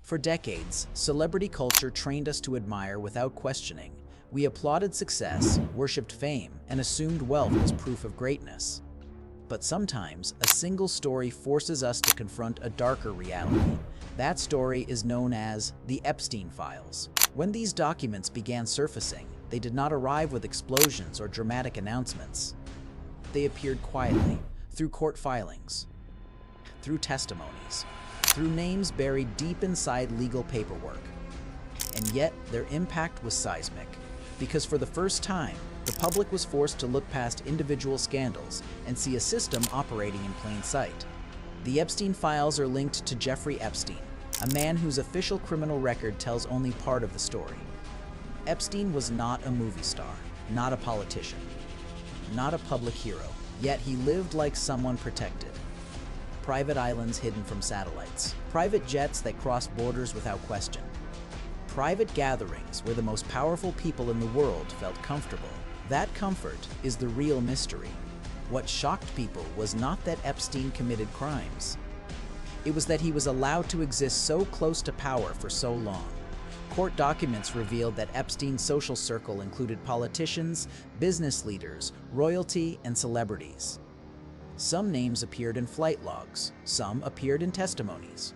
For decades, celebrity culture trained us to admire without questioning. We applauded success, worshipped fame, and assumed wealth was proof of greatness. But sometimes, a single story forces us to confront a darker reality. That story is known as the Epstein Files. When these documents began surfacing, they did not arrive with explosions or dramatic announcements. They appeared quietly, through court filings, through testimonies, through names buried deep inside legal paperwork. And yet, their impact was seismic, because for the first time, the public was forced to look past individual scandals and see a system operating in plain sight. The Epstein Files are linked to Jeffrey Epstein, a man whose official criminal record tells only part of the story. Epstein was not a movie star, not a politician, not a public hero, yet he lived like someone protected. Private islands hidden from satellites, private jets that crossed borders without question. Private gatherings where the most powerful people in the world felt comfortable. That comfort is the real mystery. What shocked people was not that Epstein committed crimes. It was that he was allowed to exist so close to power for so long. Court documents revealed that Epstein's social circle included politicians, business leaders, royalty, and celebrities. Some names appeared in flight logs, some appeared in testimonies.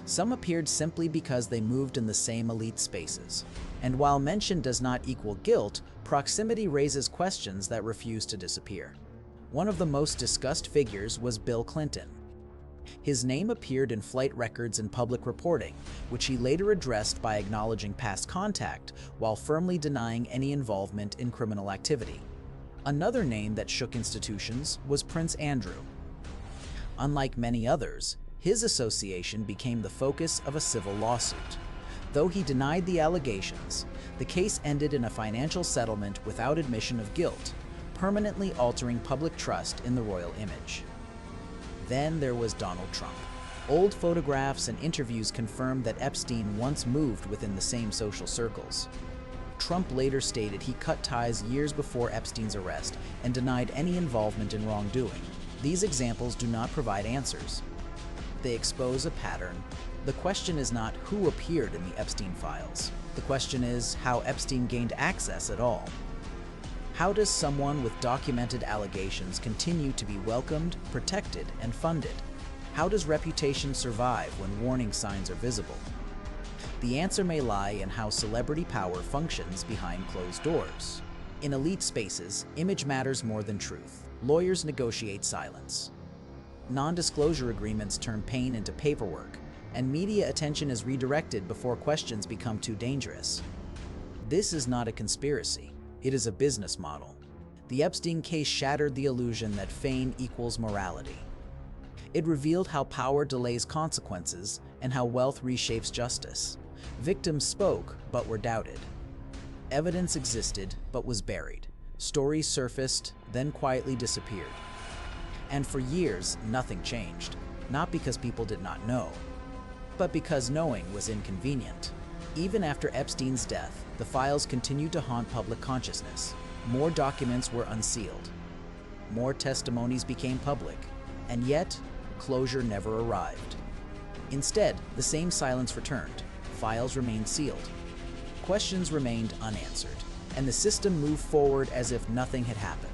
Some appeared simply because they moved in the same elite spaces. And while mention does not equal guilt, proximity raises questions that refuse to disappear. One of the most discussed figures was Bill Clinton. His name appeared in flight records and public reporting, which he later addressed by acknowledging past contact while firmly denying any involvement in criminal activity. Another name that shook institutions was Prince Andrew. Unlike many others, his association became the focus of a civil lawsuit. Though he denied the allegations, the case ended in a financial settlement without admission of guilt, permanently altering public trust in the royal image. Then there was Donald Trump. Old photographs and interviews confirmed that Epstein once moved within the same social circles. Trump later stated he cut ties years before Epstein's arrest and denied any involvement in wrongdoing. These examples do not provide answers. They expose a pattern. The question is not who appeared in the Epstein Files. The question is how Epstein gained access at all. How does someone with documented allegations continue to be welcomed, protected, and funded? How does reputation survive when warning signs are visible? The answer may lie in how celebrity power functions behind closed doors. In elite spaces, image matters more than truth. Lawyers negotiate silence. Non-disclosure agreements turn pain into paperwork, and media attention is redirected before questions become too dangerous. This is not a conspiracy. It is a business model. The Epstein case shattered the illusion that fame equals morality. It revealed how power delays consequences and how wealth reshapes justice. Victims spoke, but were doubted. Evidence existed, but was buried. Stories surfaced, then quietly disappeared. And for years, nothing changed. Not because people did not know, but because knowing was inconvenient. Even after Epstein's death, the files continued to haunt public consciousness. More documents were unsealed. More testimonies became public. And yet, closure never arrived. Instead, the same silence returned. Files remained sealed. Questions remained unanswered. And the system moved forward as if nothing had happened.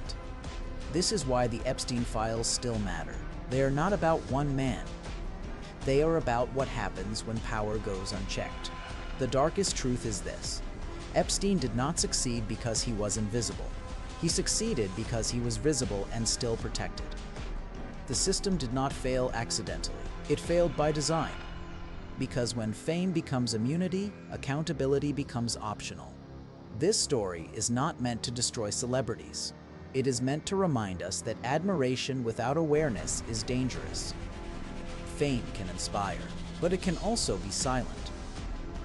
This is why the Epstein Files still matter. They are not about one man. They are about what happens when power goes unchecked. The darkest truth is this: Epstein did not succeed because he was invisible. He succeeded because he was visible and still protected. The system did not fail accidentally. It failed by design. Because when fame becomes immunity, accountability becomes optional. This story is not meant to destroy celebrities. It is meant to remind us that admiration without awareness is dangerous. Fame can inspire, but it can also be silent.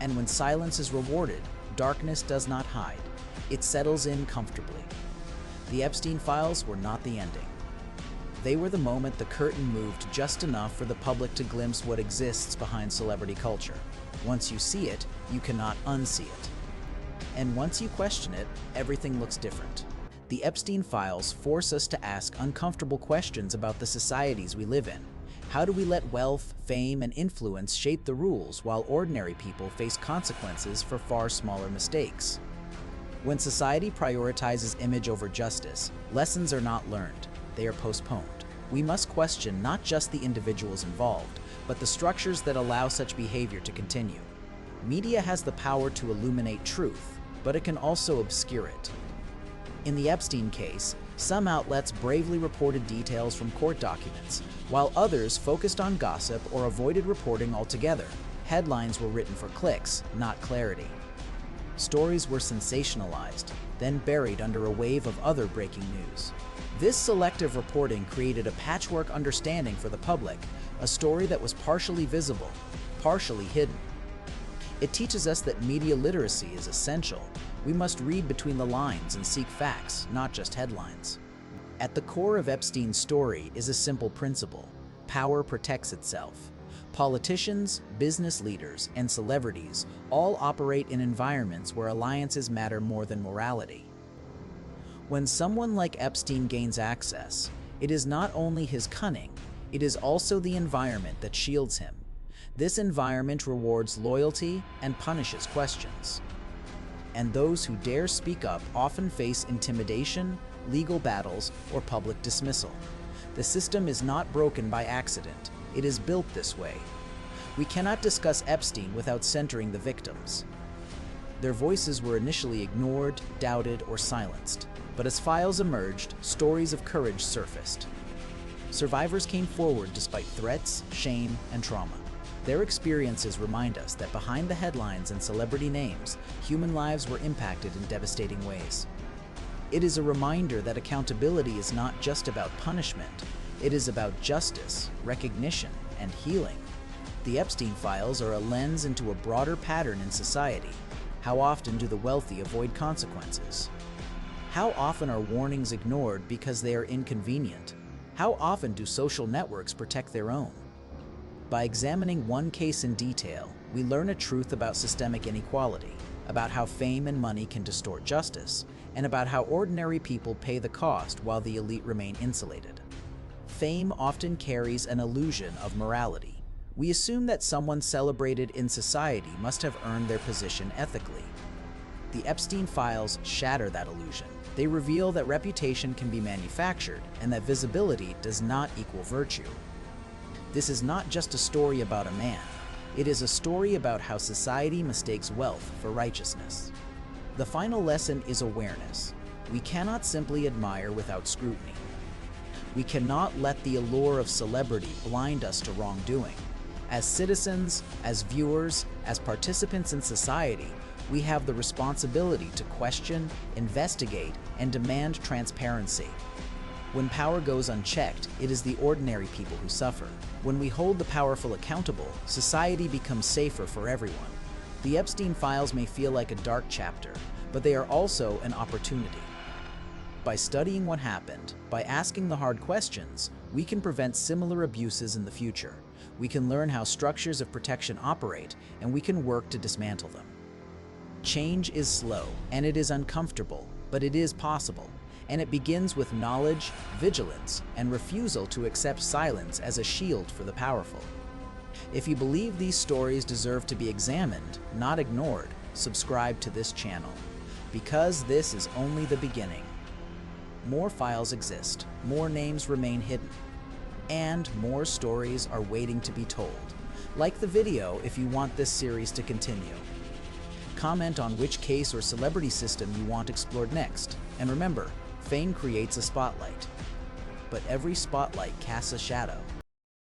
And when silence is rewarded, darkness does not hide. It settles in comfortably. The Epstein Files were not the ending. They were the moment the curtain moved just enough for the public to glimpse what exists behind celebrity culture. Once you see it, you cannot unsee it. And once you question it, everything looks different. The Epstein Files force us to ask uncomfortable questions about the societies we live in. How do we let wealth, fame, and influence shape the rules while ordinary people face consequences for far smaller mistakes? When society prioritizes image over justice, lessons are not learned, they are postponed. We must question not just the individuals involved, but the structures that allow such behavior to continue. Media has the power to illuminate truth, but it can also obscure it. In the Epstein case, some outlets bravely reported details from court documents, while others focused on gossip or avoided reporting altogether. Headlines were written for clicks, not clarity. Stories were sensationalized, then buried under a wave of other breaking news. This selective reporting created a patchwork understanding for the public, a story that was partially visible, partially hidden. It teaches us that media literacy is essential. We must read between the lines and seek facts, not just headlines. At the core of Epstein's story is a simple principle: power protects itself. Politicians, business leaders, and celebrities all operate in environments where alliances matter more than morality. When someone like Epstein gains access, it is not only his cunning, it is also the environment that shields him. This environment rewards loyalty and punishes questions. And those who dare speak up often face intimidation, legal battles, or public dismissal. The system is not broken by accident. It is built this way. We cannot discuss Epstein without centering the victims. Their voices were initially ignored, doubted, or silenced. But as files emerged, stories of courage surfaced. Survivors came forward despite threats, shame, and trauma. Their experiences remind us that behind the headlines and celebrity names, human lives were impacted in devastating ways. It is a reminder that accountability is not just about punishment. It is about justice, recognition, and healing. The Epstein Files are a lens into a broader pattern in society. How often do the wealthy avoid consequences? How often are warnings ignored because they are inconvenient? How often do social networks protect their own? By examining one case in detail, we learn a truth about systemic inequality, about how fame and money can distort justice, and about how ordinary people pay the cost while the elite remain insulated. Fame often carries an illusion of morality. We assume that someone celebrated in society must have earned their position ethically. The Epstein Files shatter that illusion. They reveal that reputation can be manufactured and that visibility does not equal virtue. This is not just a story about a man. It is a story about how society mistakes wealth for righteousness. The final lesson is awareness. We cannot simply admire without scrutiny. We cannot let the allure of celebrity blind us to wrongdoing. As citizens, as viewers, as participants in society, we have the responsibility to question, investigate, and demand transparency. When power goes unchecked, it is the ordinary people who suffer. When we hold the powerful accountable, society becomes safer for everyone. The Epstein Files may feel like a dark chapter, but they are also an opportunity. By studying what happened, by asking the hard questions, we can prevent similar abuses in the future. We can learn how structures of protection operate, and we can work to dismantle them. Change is slow, and it is uncomfortable, but it is possible. And it begins with knowledge, vigilance, and refusal to accept silence as a shield for the powerful. If you believe these stories deserve to be examined, not ignored, subscribe to this channel, because this is only the beginning. More files exist, more names remain hidden, and more stories are waiting to be told. Like the video if you want this series to continue. Comment on which case or celebrity system you want explored next. And remember, fame creates a spotlight, but every spotlight casts a shadow.